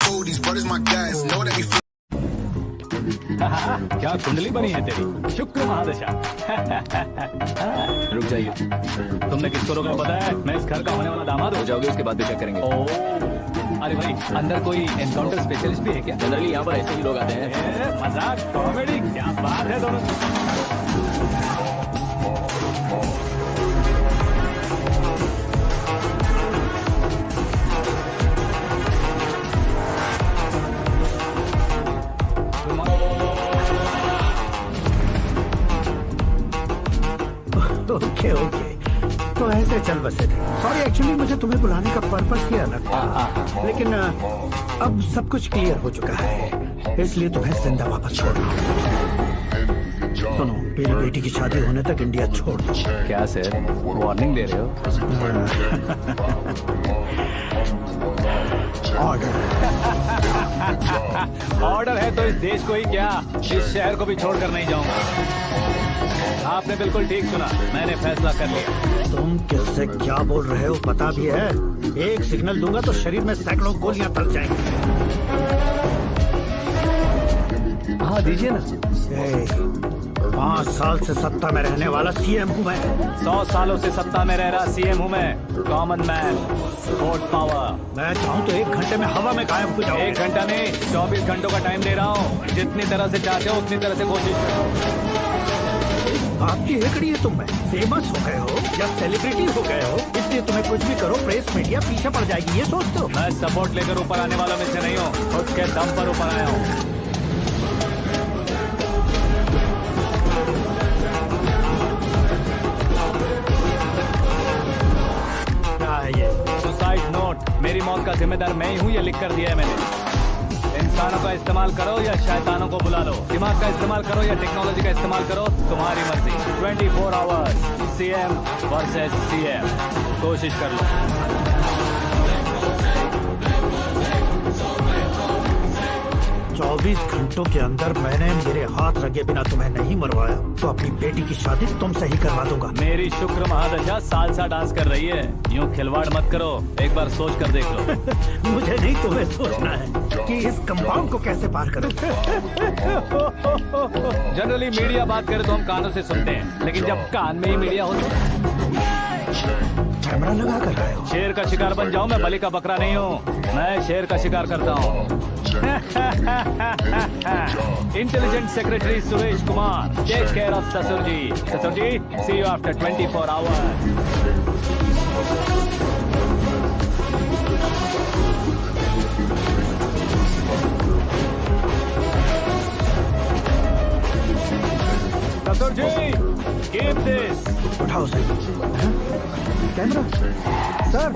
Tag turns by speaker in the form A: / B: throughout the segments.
A: fool, these brothers my guys. Know that we
B: क्या कुंडली बनी है तेरी, शुक्र महादशा। रुक जाइए, तुमने किसको रोका पता है? मैं इस घर का होने वाला दामाद हो जाओगे, उसके बाद भी चेक करेंगे। ओह, अरे भाई अंदर कोई एनकाउंटर स्पेशलिस्ट भी है क्या? जनरली यहाँ पर ऐसे ही लोग आते हैं। मजाक, कॉमेडी, क्या बात है दोनों।
C: ओके ओके, तो ऐसे चल बसे थे। सॉरी, एक्चुअली मुझे तुम्हें बुलाने का पर्पस ही अलग था, लेकिन अब सब कुछ क्लियर हो चुका है, इसलिए तुम्हें जिंदा वापस छोड़ रहा हूँ। सुनो, मेरी बेटी की शादी होने तक इंडिया छोड़ दो।
B: क्या सर, वार्निंग दे रहे हो?
C: ऑर्डर।
B: ऑर्डर है तो इस देश को ही क्या, इस शहर को भी छोड़कर नहीं जाऊंगा। आपने बिल्कुल ठीक सुना, मैंने फैसला कर लिया।
C: तुम किससे क्या बोल रहे हो पता भी है? एक सिग्नल दूंगा तो शरीर में सैकड़ों गोलियां तक जाएंगी।
B: हाँ दीजिए ना।
C: 5 साल से सत्ता में रहने वाला सीएम हूँ मैं।
B: 100 सालों से सत्ता में रह रहा सीएम हूँ मैं। Common man, vote power.
C: मैं चाहूँ तो 1 घंटे में हवा में गायब हो जाऊँ।
B: 1 घंटा नहीं, 24 घंटों का टाइम दे रहा हूँ। जितनी तरह से चाहते हो उतनी तरह से कोशिश करो।
C: आपकी हेकड़ी है, तुम में फेमस हो गए हो या सेलिब्रिटी हो गए हो, इसलिए तुम्हें कुछ भी करो प्रेस मीडिया पीछे पड़ जाएगी, ये सोचते हो?
B: मैं सपोर्ट लेकर ऊपर आने वालों में से नहीं हूँ, उसके दम पर ऊपर आया हूँ। सुसाइड नोट, मेरी मौत का जिम्मेदार मैं ही हूँ, ये लिख कर दिया है मैंने। इंसानों का इस्तेमाल करो या शैतानों को बुला लो, दिमाग का इस्तेमाल करो या टेक्नोलॉजी का इस्तेमाल करो, तुम्हारी मर्जी। 24 आवर्स सीएम वर्सेस सीएम, कोशिश कर लो।
C: 24 घंटों के अंदर मैंने मेरे हाथ रखे बिना तुम्हें नहीं मरवाया तो अपनी बेटी की शादी तुमसे ही करवा दूंगा।
B: मेरी शुक्र महादशा सालसा डांस कर रही है, यूँ खिलवाड़ मत करो, एक बार सोच कर देख लो।
C: मुझे नहीं, तुम्हें सोचना है कि इस कंपाउंड को कैसे पार करो।
B: जनरली मीडिया बात करे तो हम कानों से सुनते हैं, लेकिन जब कान में ही मीडिया हो तो
C: कैमरा लगा कर रहे हो।
B: शेर का शिकार बन जाऊं, मैं बलि का बकरा नहीं हूँ, मैं शेर का शिकार करता हूँ। Intelligent secretary Suresh Kumar, take care of ससुर जी। ससुर जी, सी यू आफ्टर 24 आवर्स। ससुर जी, कीप दिस।
C: उठाओ सर। कैमरा सर,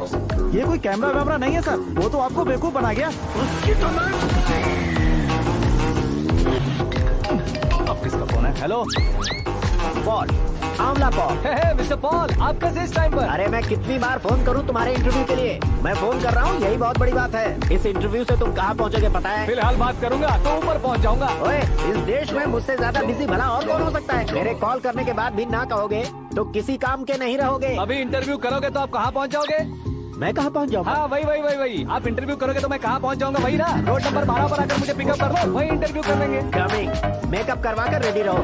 C: ये कोई कैमरा वैमरा नहीं है सर, वो तो आपको बेवकूफ बना गया। उसकी तो मैं।
B: अब किसका फोन है? हेलो
D: पॉल, आंवला पॉल।
B: मिस्टर पॉल, आप कैसे इस टाइम पर?
D: अरे मैं कितनी बार फोन करूं तुम्हारे इंटरव्यू के लिए? मैं फोन कर रहा हूं, यही बहुत बड़ी बात है। इस इंटरव्यू से तुम कहां पहुंचोगे पता है?
B: फिलहाल बात करूंगा तो ऊपर पहुंच जाऊंगा।
D: ओए, इस देश में मुझसे ज्यादा बिजी भला और कौन हो सकता है? मेरे कॉल करने के बाद भी ना कहोगे तो किसी काम के नहीं रहोगे।
B: अभी इंटरव्यू करोगे तो आप कहाँ पहुँच जाओगे?
D: मैं कहाँ पहुँच जाऊँगा?
B: हाँ वही। आप इंटरव्यू करोगे तो मैं कहाँ पहुँच जाऊंगा? वही ना, रोड नंबर 12 पर आकर मुझे पिकअप कर लो, वही इंटरव्यू कर लेंगे।
D: कमिंग, मेकअप करवा कर रेडी रहो।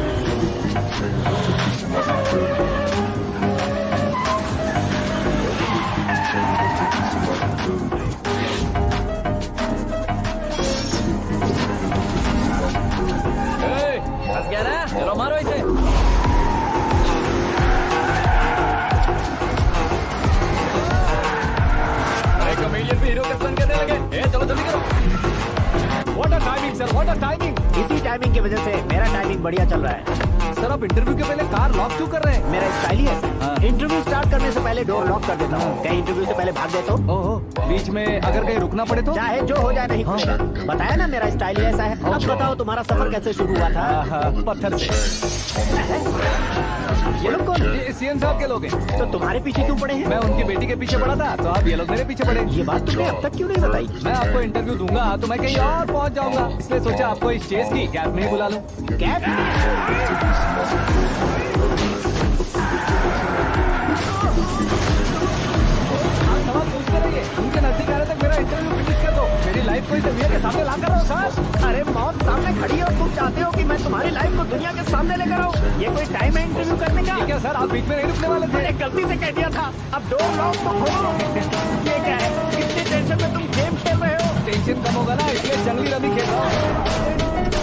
B: फंस गया ना, चलो मारो इसे। कॉमेडियन भी हीरो के बन करने लगे। चलो जल्दी करो। What a timing sir, what a timing.
D: इसी टाइमिंग की वजह से मेरा टाइमिंग बढ़िया चल रहा है।
B: सर आप इंटरव्यू के पहले कार लॉक क्यों कर रहे हैं?
D: मेरा स्टाइल ही ऐसा है। इंटरव्यू स्टार्ट करने से पहले डोर लॉक कर देता हूँ, कहीं इंटरव्यू से पहले भाग गए तो।
B: ओहो, बीच में अगर कहीं रुकना पड़े तो?
D: चाहे जो हो जाए नहीं खुलेगा। बताया ना मेरा स्टाइल ही ऐसा है। अब बताओ तुम्हारा सफर कैसे शुरू हुआ था?
B: पत्थर से।
D: ये लोग कौन है?
B: ये सीएम साहब के लोग हैं।
D: तो तुम्हारे पीछे क्यों पड़े हैं?
B: मैं उनकी बेटी के पीछे पड़ा था तो आप ये लोग मेरे पीछे पड़े।
D: ये बात तुमने अब तक क्यों नहीं बताई?
B: मैं आपको इंटरव्यू दूंगा तो मैं कहीं और पहुंच जाऊंगा, इसलिए सोचा आपको इस चेस की कैब में ही बुला लूं।
D: कैब?
B: सवाल पूछते रहिए, उनके नजदीक आने तक मेरा इंटरव्यू फिनिश कर दो। मेरी लाइफ को इस दुनिया के सामने ला कर रहा हूँ सर।
D: अरे मौत सामने खड़ी है और तुम चाहते हो कि मैं तुम्हारी लाइफ को दुनिया के सामने लेकर आऊं? ये कोई टाइम है इंटरव्यू करने का?
B: ठीक है सर, आप बीच में नहीं रुकने वाले थे।
D: मैंने गलती से कह दिया था। अब डोर लॉक तो खोलो। ये क्या है? इतनी टेंशन में तुम गेम खेल रहे हो?
B: टेंशन कम होगा ना, इसलिए जंगली रमी खेल रहा हूँ।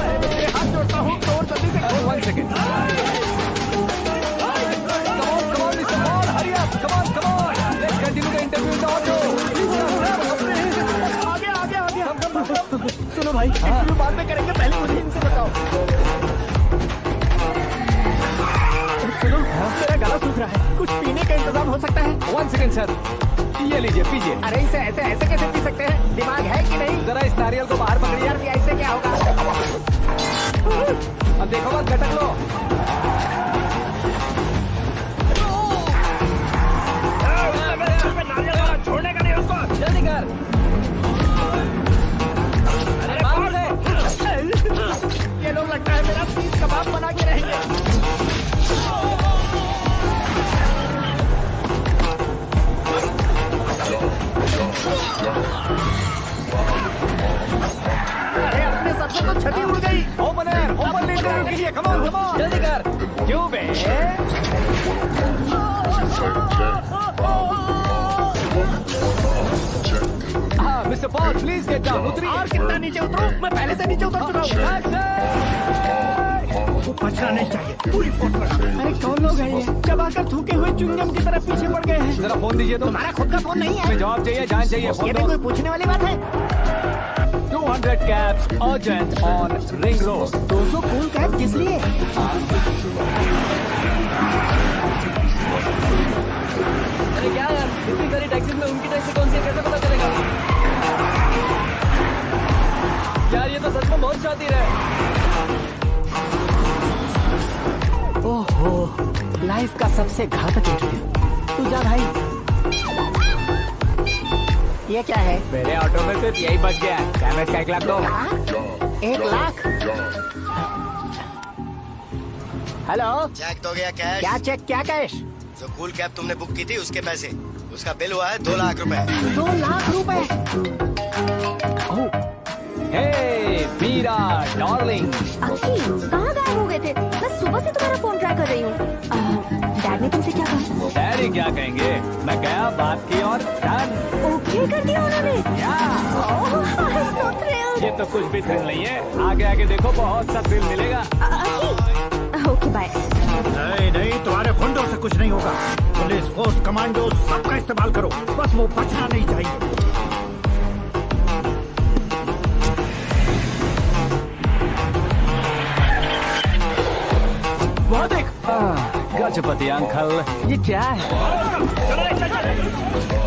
D: अरे मैं तेरे हाथ जोड़ता हूँ, डोर जल्दी से खोलो।
B: 1 second. Come on, Mr. Paul, hurry up. Come on. Let's continue the interview in the auto.
D: आगे। सुनो भाई, इंटरव्यू बाद में करेंगे, पहले मुझे इनसे बताओ। सुनो, मेरा गला सूख रहा है, कुछ पीने का इंतजाम हो सकता है?
B: 1 सेकेंड सर, ये लीजिए पीजिए।
D: अरे इसे ऐसे कैसे पी सकते हैं? दिमाग है कि नहीं?
B: जरा इस नारियल को बाहर पकड़िए।
D: यार ऐसे क्या होगा?
B: अब देखो बस, गटक लो।
D: छोड़ने का नहीं उसको।
B: जल्दी कर। अरे बाहर से।
D: ये लोग लगता है मेरा सीख कबाब बना के रहेंगे। अरे अपने सबसे तो छठी उड़ गई।
B: ओपन इंटरव्यू के लिए। कम ऑन जल्दी कर।
D: क्यों बे?
B: हाँ mister Paul, please get down. उतरिए।
D: और कितना नीचे उतरो? मैं पहले से नीचे उतर चुका हूँ।
C: वो बचना नहीं चाहिए, पूरी फोर्स लगा।
D: अरे कौन लोग हैं ये? चबाकर थूके हुए चुंगम की तरफ पीछे पड़ गए हैं।
B: जरा फोन दीजिए तो।
D: तुम्हारा खुद का फोन नहीं है?
B: हमें जवाब चाहिए, जान चाहिए।
D: ये
B: फोन
D: भी
B: दो।
D: कोई पूछने वाली बात है?
B: 200 cabs urgent on Ring Road.
D: 200 cool cab किस लिए?
B: अरे क्या यार, इतनी सारी टैक्सी में उनकी टैक्सी कौन सी है, कैसे पता चलेगा? यार ये तो सच में बहुत शातिर है।
D: ओहो, लाइफ का सबसे घातक इंटरव्यू। तू जा भाई। ये क्या है?
B: मेरे ऑटो में सिर्फ यही बच गया है। कैमरे का 1 लाख दो।
D: 1 लाख? हेलो,
E: चेक तो गया कैश।
D: क्या चेक, क्या कैश?
E: जो कूल कैब तुमने बुक की थी उसके पैसे, उसका बिल हुआ है 2 लाख रुपए।
D: 2 लाख रुपए?
B: हे मीरा डार्लिंग।
F: अखी, कहाँ गायब हो गए थे? मैं सुबह से तुम्हारा फोन ट्राई कर रही हूँ। डैड ने तुमसे क्या कहा?
B: डैडी क्या कहेंगे, मैं गया, बात की और डन।
F: ओके कर दिया उन्होंने? so thrilled।
B: ये तो कुछ भी थ्रिल नहीं है, आगे आगे देखो बहुत सा थ्रिल मिलेगा।
F: अखी, ओके बाय।
C: नहीं, तुम्हारे गुंडों से कुछ नहीं होगा। पुलिस फोर्स, कमांडो, सबका इस्तेमाल करो, बस वो बचना नहीं चाहिए।
B: वो देख, गजपति अंकल, ये क्या है?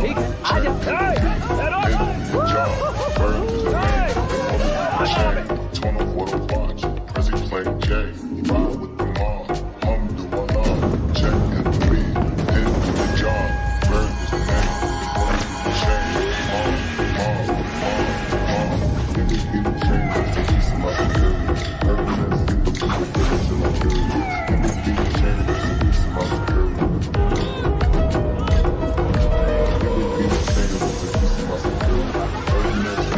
B: ठीक, आ जा।
G: 24 watch, as he played Jay, ride with the mob, hum do Allah, check and bleed, hit the job, bird is the name, boy is the shame, niggas getting changed, to do somebody good, everything get the food, till I good, niggas getting changed, to do somebody good. Niggas getting changed, to do somebody good, every next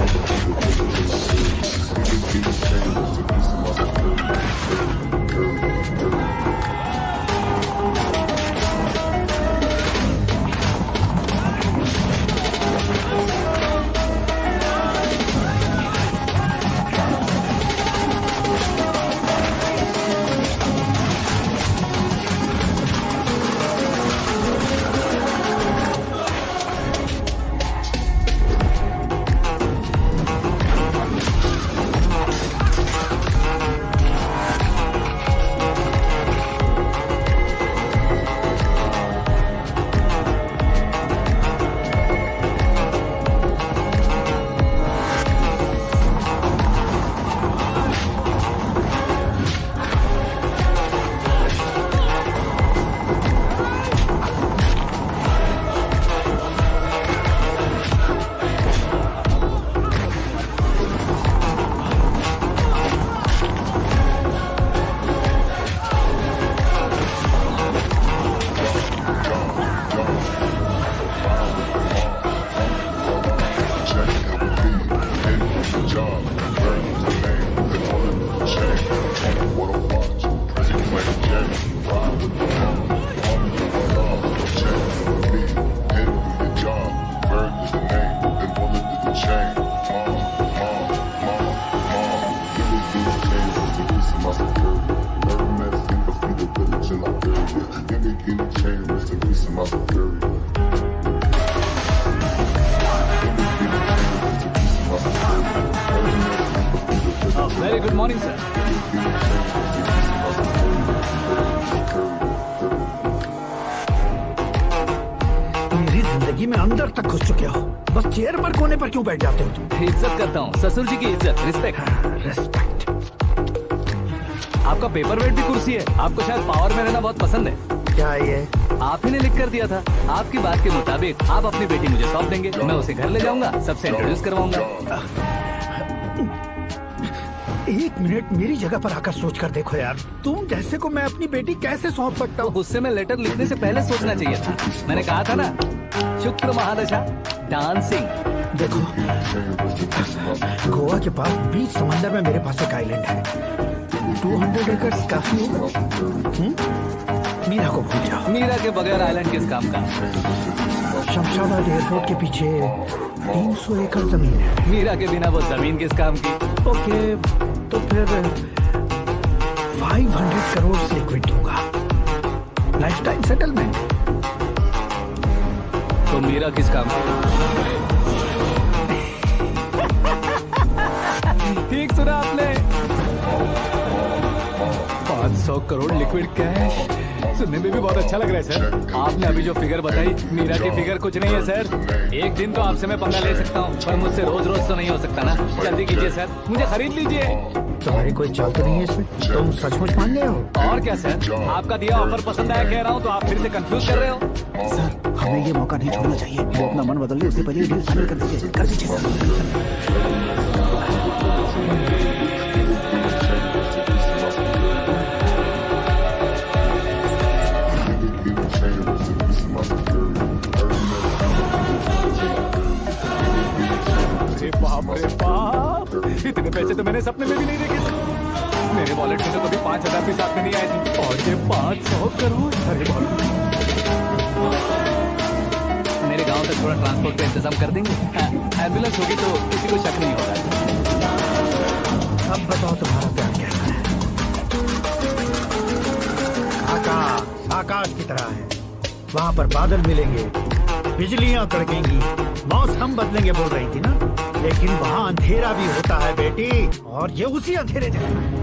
G: job. Bird is the name, they call it the chain. On the photo watch, Prezi playing Jay. Ride with the mom, doing all. Check with me, hit do your job. Bird is the name, they call it the chain. Mom. Give me the chain, rest in peace of my security. Never met a single from the village in Liberia. Give me the chain, rest in peace of my security.
B: Very good morning sir.
C: मेरी जिंदगी में अंदर तक घुस चुके हो, बस chair पर कोने पर क्यों बैठ जाते हो तुम?
B: इज्जत करता हूँ, ससुर जी की इज्जत, रिस्पेक्ट।
C: रेस्पेक्ट।
B: आपका पेपर वेट भी कुर्सी है। आपको शायद पावर में रहना बहुत पसंद है।
C: क्या ये?
B: आप ही ने लिख कर दिया था। आपकी बात के मुताबिक आप अपनी बेटी मुझे सौंप देंगे, मैं उसे घर ले जाऊंगा, सबसे इंट्रोड्यूस करवाऊंगा।
C: एक मिनट मेरी जगह पर आकर सोच कर देखो यार, तुम जैसे को मैं अपनी बेटी कैसे सौंप सकता हूँ?
B: गुस्से में लेटर लिखने से पहले सोचना चाहिए था। मैंने कहा था ना, शुक्र महादशा डांसिंग।
C: देखो, गोवा के पास बीच समंदर में मेरे पास एक आइलैंड है। 200 एकड़ काफी होगा। मीरा को भूल जाओ।
B: मीरा के बगैर आइलैंड किस काम का?
C: शमशाबाद एयरपोर्ट के पीछे 300 एकड़ जमीन है।
B: मीरा के बिना वो जमीन किस काम की?
C: ओके, तो फिर 500 करोड़ से क्विट होगा। Life time settlement.
B: तो मीरा किस काम की? ठीक सुना आपने। 500 करोड़ लिक्विड कैश, सुनने में भी बहुत अच्छा लग रहा है सर। आपने अभी जो फिगर बताई, मीरा की फिगर कुछ नहीं है सर। एक दिन तो आपसे मैं पंगा ले सकता हूँ, पर मुझसे रोज रोज तो नहीं हो सकता ना। जल्दी कीजिए सर, मुझे खरीद लीजिए।
C: तुम्हारी कोई चाल तो नहीं है इसमें? तुम सचमुच मान गए हो?
B: और क्या सर, आपका दिया ऑफर पसंद आया कह रहा हूँ, तो आप फिर से कंफ्यूज कर रहे हो।
C: सर, हमें ये मौका नहीं छोड़ना चाहिए। वो अपना मन बदल ले, उससे पहले डील फाइनल कर दीजिए। कर दीजिए सर।
B: बाप रे बाप, इतने पैसे तो मैंने सपने में भी नहीं देखे थे। मेरे वॉलेट में तो कभी 5000 भी साथ में नहीं आए थे, और ये 500 करोड़। अरे बाप, मेरे गांव तक थोड़ा ट्रांसपोर्ट का इंतजाम कर देंगे? एम्बुलेंस होगी तो किसी को शक नहीं होगा।
C: अब बताओ तुम्हारा प्यार कैसा है? आकाश की तरह है। वहाँ पर बादल मिलेंगे, बिजलियां कड़केंगी, मौसम बदलेंगे बोल रही थी ना। लेकिन वहाँ अंधेरा भी होता है बेटी, और ये उसी अंधेरे जैसा है।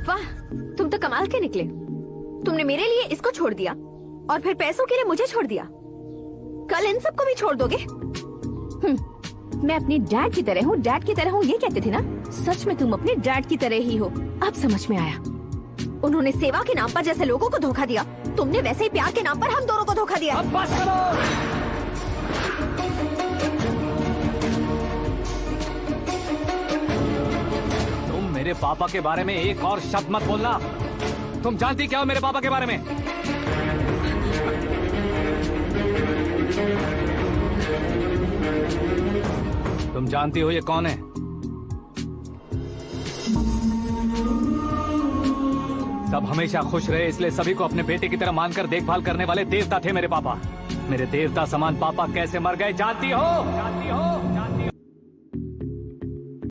F: वाह, तुम तो कमाल के निकले। तुमने मेरे लिए इसको छोड़ दिया और फिर पैसों के लिए मुझे छोड़ दिया। कल इन सबको भी छोड़ दोगे? मैं अपनी डैड की तरह हूँ, डैड की तरह हूँ, ये कहते थे ना। सच में तुम अपने डैड की तरह ही हो। अब समझ में आया। उन्होंने सेवा के नाम पर जैसे लोगों को धोखा दिया, तुमने वैसे ही प्यार के नाम पर हम दोनों को धोखा दिया।
B: अब बस करो। तुम मेरे पापा के बारे में एक और शब्द मत बोलना। तुम जानती क्या हो मेरे पापा के बारे में? तुम जानती हो ये कौन है? सब हमेशा खुश रहे, इसलिए सभी को अपने बेटे की तरह मानकर देखभाल करने वाले देवता थे मेरे पापा। मेरे देवता समान पापा कैसे मर गए जानती हो? जानती हो?